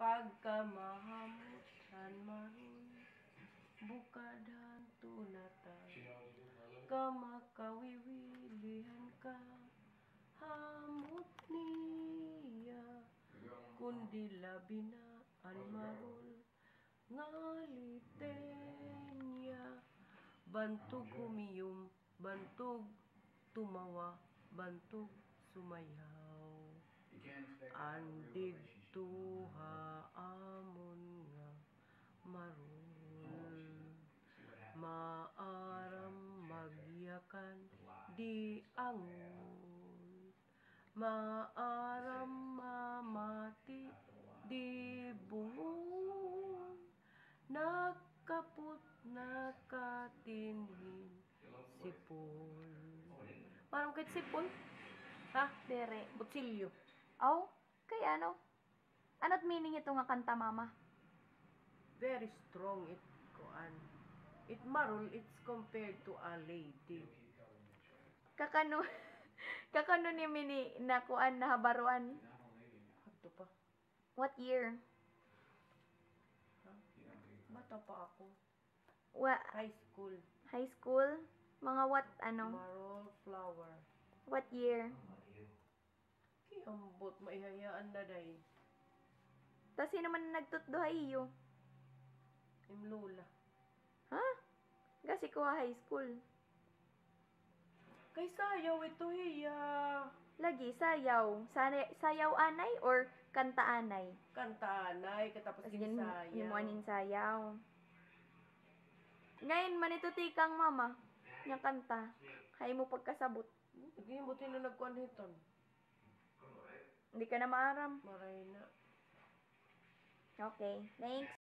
Pagkamahamutan maroon, bukadhan tunata, kamakawiwilihan ka, hamot niya, kundi labinaan maroon, ngaliten niya, bantog humiyom, bantog tumawa, bantog sumayaw. Andig tuha amon nga maroon, maaram magyakan di angon, maaram mamati di bungon, nakaput nakatinhin sipon. Parang kahit sipon? Ha? Dere. Butsilyo. Aw, kay ano? Ano't meaning ito nga kanta, mama? Very strong it koan. It marul, it's compared to a lady. Kakano, kakano ni mini nakuan na habaruan? Ito pa. What year? Ha? Bata pa ako. High school. High school? Mga what, ano? Marul flower. What year? Kiyambot, maihayaan na day. Tas sino man nagtutduhay iyo? Imlula. Ha? Gasi ko high school. Kay sayaw ito hiya. Lagi, sayaw. Sayaw anay or kanta anay? Kanta anay, katapos Sige, sayaw. himuanin sayaw. Ngayon, manituti kang mama. Yung kanta. Hay mo pagkasabot. Hindi mo tinanagkuan hiton. Hindi ka na maaram. Maray na. Okay, thanks.